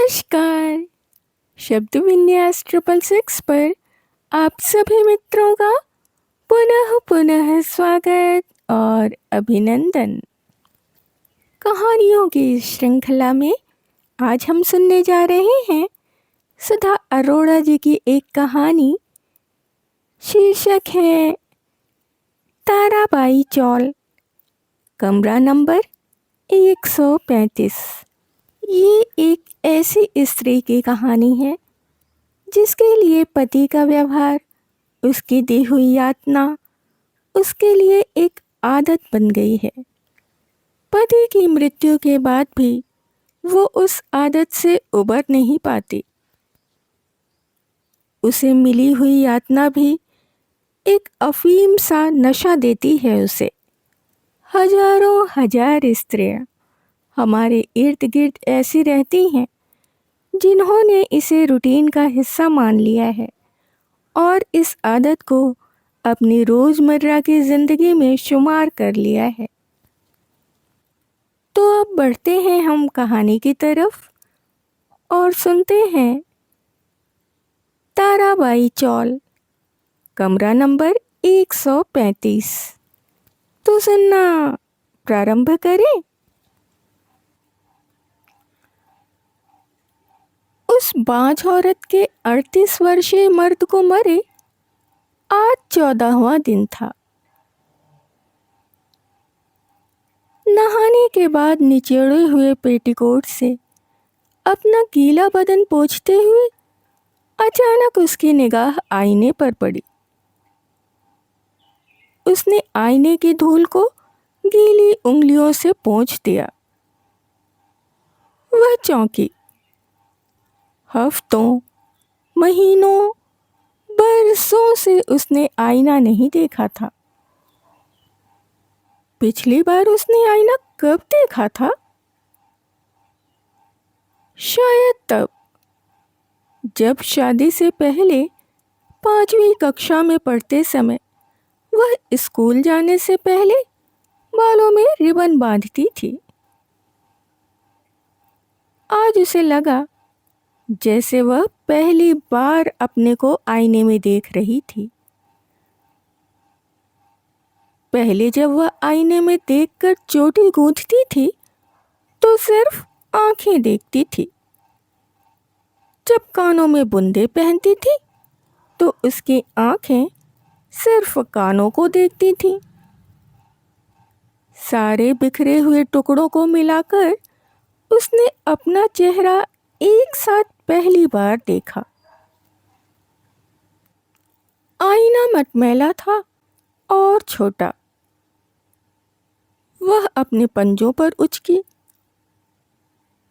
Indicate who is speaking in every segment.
Speaker 1: नमस्कार। शब्द विन्यास 666 पर आप सभी मित्रों का पुनः पुनः स्वागत और अभिनंदन। कहानियों की इस श्रृंखला में आज हम सुनने जा रहे हैं सुधा अरोड़ा जी की एक कहानी। शीर्षक है ताराबाई चौल, कमरा नंबर 135। ये एक ऐसी स्त्री की कहानी है जिसके लिए पति का व्यवहार, उसकी दी हुई यातना उसके लिए एक आदत बन गई है। पति की मृत्यु के बाद भी वो उस आदत से उबर नहीं पाती। उसे मिली हुई यातना भी एक अफीम सा नशा देती है उसे। हजारों हजार स्त्रियां हमारे इर्द गिर्द ऐसी रहती हैं जिन्होंने इसे रूटीन का हिस्सा मान लिया है और इस आदत को अपनी रोज़मर्रा की ज़िंदगी में शुमार कर लिया है। तो अब बढ़ते हैं हम कहानी की तरफ और सुनते हैं ताराबाई चौल, कमरा नंबर 135। तो सुनना प्रारंभ करें। उस बाँझ औरत के 38 वर्षीय मर्द को मरे आज 14वां दिन था। नहाने के बाद निचोड़े हुए पेटीकोट से अपना गीला बदन पोंछते हुए अचानक उसकी निगाह आईने पर पड़ी। उसने आईने की धूल को गीली उंगलियों से पोंछ दिया। वह चौंकी। हफ्तों, महीनों, बरसों से उसने आईना नहीं देखा था। पिछली बार उसने आईना कब देखा था? शायद तब जब शादी से पहले 5वीं कक्षा में पढ़ते समय वह स्कूल जाने से पहले बालों में रिबन बांधती थी। आज उसे लगा जैसे वह पहली बार अपने को आईने में देख रही थी। पहले जब वह आईने में देखकर चोटी गूंथती थी तो सिर्फ आंखें देखती थी। जब कानों में बुंदे पहनती थी तो उसकी आंखें सिर्फ कानों को देखती थीं। सारे बिखरे हुए टुकड़ों को मिलाकर उसने अपना चेहरा एक साथ पहली बार देखा। आईना मटमैला था और छोटा। वह अपने पंजों पर उचकी।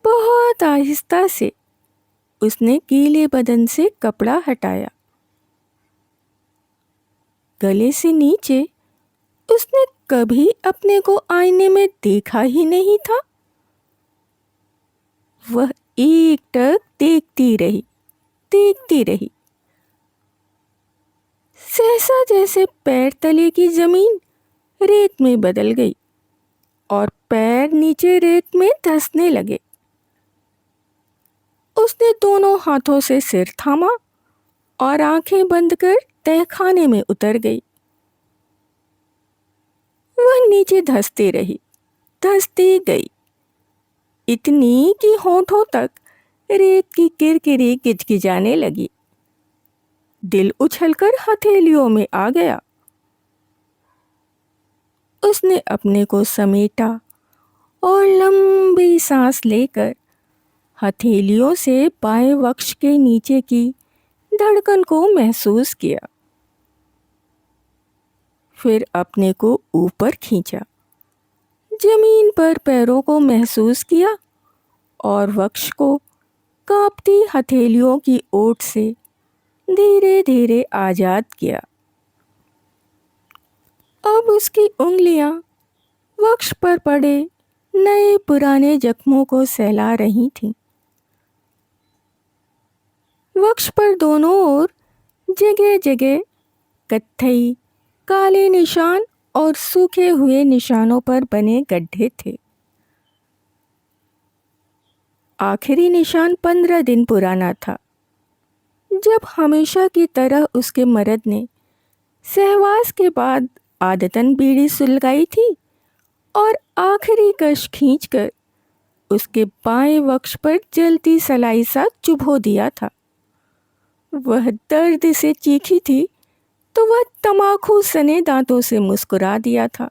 Speaker 1: बहुत आहिस्ता से उसने गीले बदन से कपड़ा हटाया। गले से नीचे उसने कभी अपने को आईने में देखा ही नहीं था। वह एकटक देखती रही। सहसा जैसे पैर तले की जमीन रेत में बदल गई और पैर नीचे रेत में धंसने लगे। उसने दोनों हाथों से सिर थामा और आंखें बंद कर तहखाने में उतर गई। वह नीचे धंसती गई, इतनी कि होठों तक रेत की किरकिरी गिजगिजाने लगी। दिल उछलकर हथेलियों में आ गया। उसने अपने को समेटा और लंबी सांस लेकर हथेलियों से बाएं वक्ष के नीचे की धड़कन को महसूस किया। फिर अपने को ऊपर खींचा, जमीन पर पैरों को महसूस किया और वक्ष को कांपती हथेलियों की ओट से धीरे धीरे आजाद किया। अब उसकी उंगलियां वक्ष पर पड़े नए पुराने जख्मों को सहला रही थीं। वक्ष पर दोनों ओर जगह जगह कत्थई काले निशान और सूखे हुए निशानों पर बने गड्ढे थे। आखिरी निशान 15 दिन पुराना था, जब हमेशा की तरह उसके मर्द ने सहवास के बाद आदतन बीड़ी सुलगाई थी और आखिरी कश खींचकर उसके बाएं वक्ष पर जलती सलाई सा चुभो दिया था। वह दर्द से चीखी थी तो वह तमाकू सने दांतों से मुस्कुरा दिया था।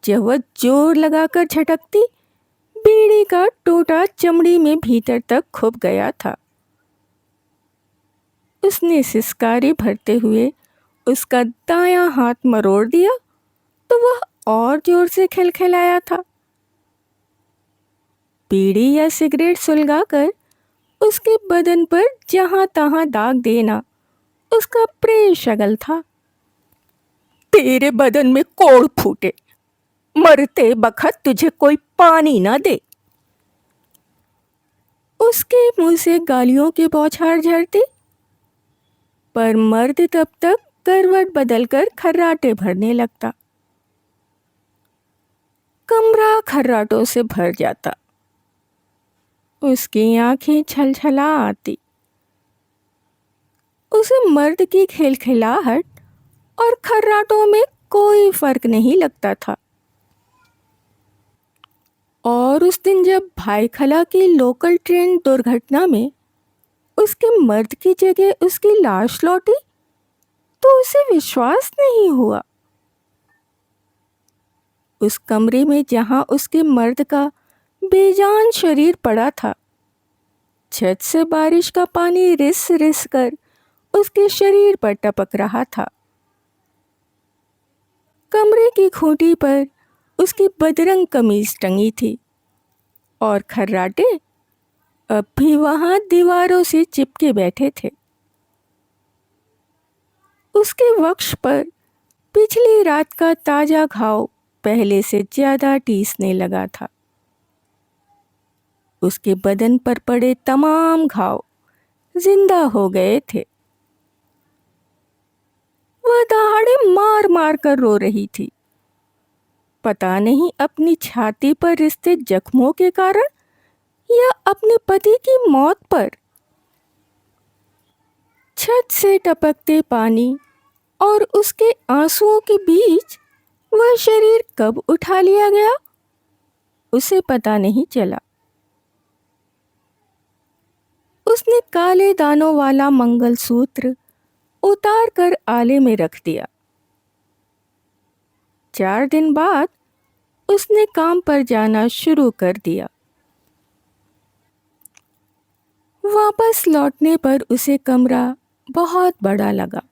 Speaker 1: जब वह जोर लगाकर झटकती, बीड़ी का टोटा चमड़ी में भीतर तक खुप गया था। उसने सिसकारी भरते हुए उसका दायां हाथ मरोड़ दिया तो वह और जोर से खिलखिलाया था। बीड़ी या सिगरेट सुलगाकर उसके बदन पर जहां तहां दाग देना उसका प्रिय शगल था। तेरे बदन में कोड़ फूटे, मरते बखत तुझे कोई पानी ना दे। उसके मुंह से गालियों की बौछार झड़ती, पर मर्द तब तक करवट बदलकर खर्राटे भरने लगता। कमरा खर्राटों से भर जाता। उसकी आंखें छलछला आती। उसे मर्द की खिलखिलाहट और खर्राटों में कोई फर्क नहीं लगता था। और उस दिन जब भाईखला की लोकल ट्रेन दुर्घटना में उसके मर्द की जगह उसकी लाश लौटी तो उसे विश्वास नहीं हुआ। उस कमरे में जहां उसके मर्द का बेजान शरीर पड़ा था, छत से बारिश का पानी रिस रिस कर उसके शरीर पर टपक रहा था। कमरे की खूंटी पर उसकी बदरंग कमीज टंगी थी और खर्राटे अब भी वहां दीवारों से चिपके बैठे थे। उसके वक्ष पर पिछली रात का ताजा घाव पहले से ज्यादा टीसने लगा था। उसके बदन पर पड़े तमाम घाव जिंदा हो गए थे। वह दहाड़े मार मार कर रो रही थी, पता नहीं अपनी छाती पर रिश्ते जख्मों के कारण या अपने पति की मौत पर। छत से टपकते पानी और उसके आंसुओं के बीच वह शरीर कब उठा लिया गया, उसे पता नहीं चला। उसने काले दानों वाला मंगलसूत्र उतार कर आले में रख दिया। 4 दिन बाद उसने काम पर जाना शुरू कर दिया। वापस लौटने पर उसे कमरा बहुत बड़ा लगा।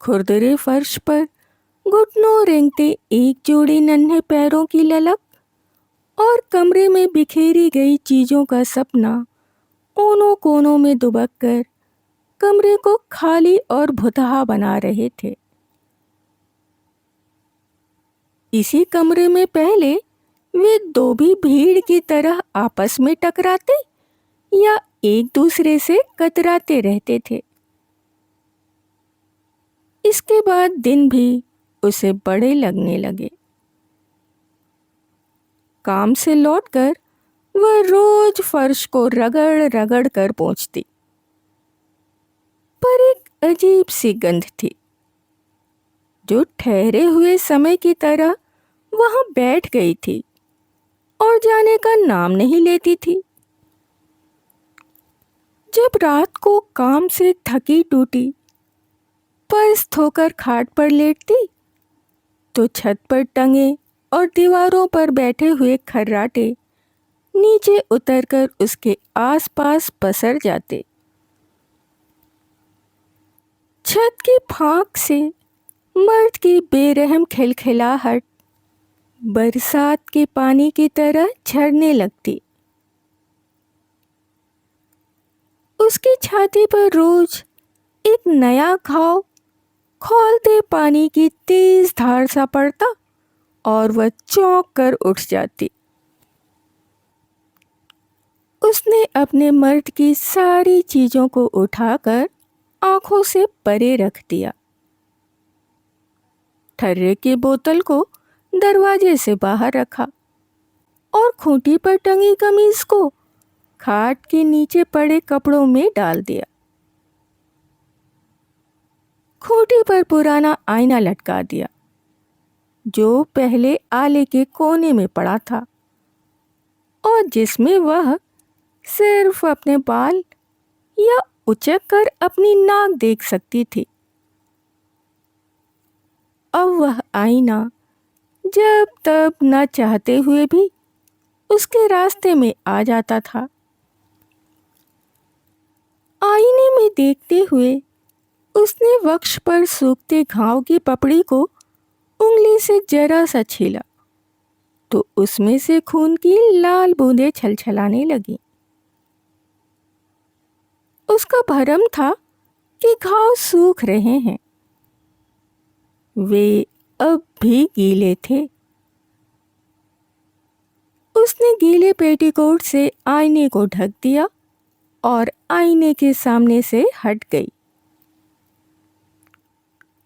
Speaker 1: खुरदरे फर्श पर घुटनों रेंगते एक जोड़ी नन्हे पैरों की ललक और कमरे में बिखेरी गई चीजों का सपना कोनों कोनों में दुबक कर कमरे को खाली और भुतहा बना रहे थे। इसी कमरे में पहले वे दो भी भीड़ की तरह आपस में टकराते या एक दूसरे से कतराते रहते थे। इसके बाद दिन भी उसे बड़े लगने लगे। काम से लौटकर वह रोज फर्श को रगड़ रगड़ कर पोंछती, पर एक अजीब सी गंध थी जो ठहरे हुए समय की तरह वहां बैठ गई थी और जाने का नाम नहीं लेती थी। जब रात को काम से थकी टूटी पस्त होकर खाट पर लेटती तो छत पर टंगे और दीवारों पर बैठे हुए खर्राटे नीचे उतरकर उसके आसपास पसर जाते। छत की फांक से मर्द की बेरहम खिलखिलाहट बरसात के पानी की तरह झरने लगती। उसकी छाती पर रोज एक नया घाव खौलते पानी की तेज धार सा पड़ता और वह चौंक कर उठ जाती। उसने अपने मर्द की सारी चीजों को उठाकर आंखों से परे रख दिया। ठर्रे की बोतल को दरवाजे से बाहर रखा। और खूंटी पर टंगी कमीज को खाट के नीचे पड़े कपड़ों में डाल दिया। खूंटी पर पुराना आईना लटका दिया जो पहले आले के कोने में पड़ा था और जिसमें वह सिर्फ अपने बाल या उचक कर अपनी नाक देख सकती थी। अब वह आईना जब तब न चाहते हुए भी उसके रास्ते में आ जाता था। आईने में देखते हुए उसने वक्ष पर सूखते घाव की पपड़ी को उंगली से जरा सा छीला तो उसमें से खून की लाल बूंदें छलछलाने लगी। उसका भरम था कि घाव सूख रहे हैं, वे अब भी गीले थे। उसने गीले पेटीकोट से आईने को ढक दिया और आईने के सामने से हट गई।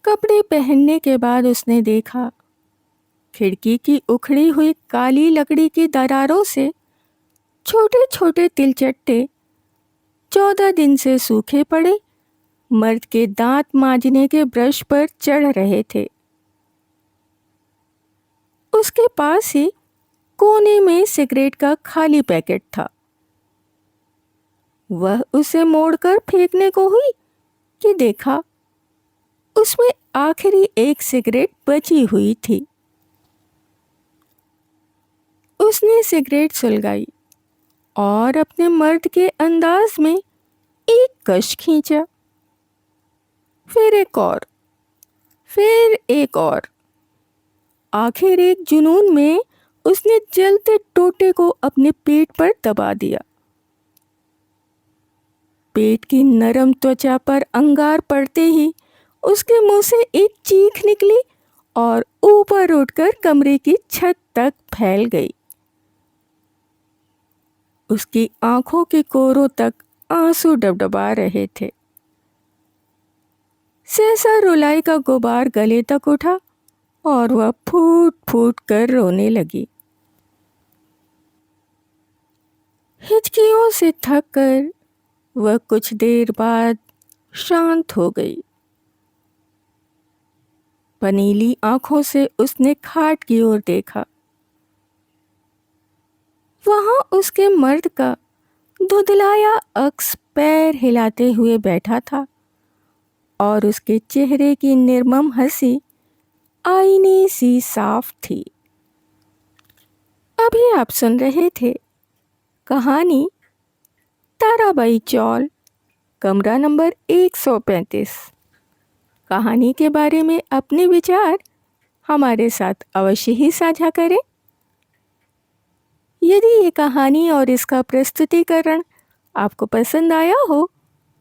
Speaker 1: कपड़े पहनने के बाद उसने देखा खिड़की की उखड़ी हुई काली लकड़ी की दरारों से छोटे छोटे तिलचट्टे 14 दिन से सूखे पड़े मर्द के दांत मांजने के ब्रश पर चढ़ रहे थे। उसके पास ही कोने में सिगरेट का खाली पैकेट था। वह उसे मोड़कर फेंकने को हुई कि देखा उसमें आखिरी एक सिगरेट बची हुई थी। उसने सिगरेट सुलगाई और अपने मर्द के अंदाज में एक कश खींचा, फिर एक और, फिर एक और। आखिर एक जुनून में उसने जलते टोटे को अपने पेट पर दबा दिया। पेट की नरम त्वचा पर अंगार पड़ते ही उसके मुंह से एक चीख निकली और ऊपर उठकर कमरे की छत तक फैल गई। उसकी आंखों के कोरों तक आंसू डबडबा रहे थे। सहसा रुलाई का गुबार गले तक उठा और वह फूट फूट कर रोने लगी। हिचकियों से थक कर वह कुछ देर बाद शांत हो गई। पनीली आंखों से उसने खाट की ओर देखा। वहां उसके मर्द का धुंधलाया अक्स पैर हिलाते हुए बैठा था और उसके चेहरे की निर्मम हंसी आईने सी साफ थी। अभी आप सुन रहे थे कहानी ताराबाई चौल, कमरा नंबर 135। कहानी के बारे में अपने विचार हमारे साथ अवश्य ही साझा करें। यदि ये कहानी और इसका प्रस्तुतिकरण आपको पसंद आया हो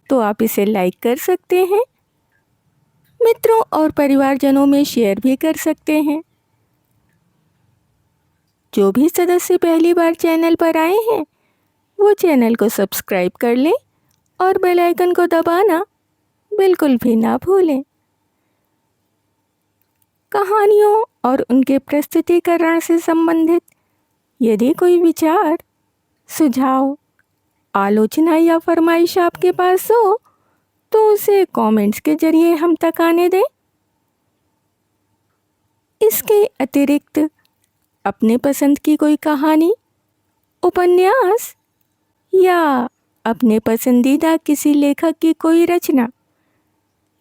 Speaker 1: तो आप इसे लाइक कर सकते हैं, मित्रों और परिवारजनों में शेयर भी कर सकते हैं। जो भी सदस्य पहली बार चैनल पर आए हैं वो चैनल को सब्सक्राइब कर लें और बेल आइकन को दबाना बिल्कुल भी ना भूलें। कहानियों और उनके प्रस्तुतिकरण से संबंधित यदि कोई विचार, सुझाव, आलोचना या फरमाइश आपके पास हो तो उसे कमेंट्स के जरिए हम तक आने दें। इसके अतिरिक्त अपने पसंद की कोई कहानी, उपन्यास या अपने पसंदीदा किसी लेखक की कोई रचना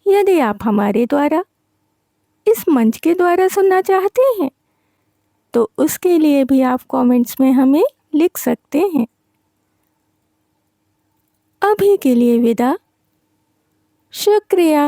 Speaker 1: यदि आप हमारे द्वारा इस मंच के द्वारा सुनना चाहते हैं तो उसके लिए भी आप कमेंट्स में हमें लिख सकते हैं। अभी के लिए विदा। शुक्रिया।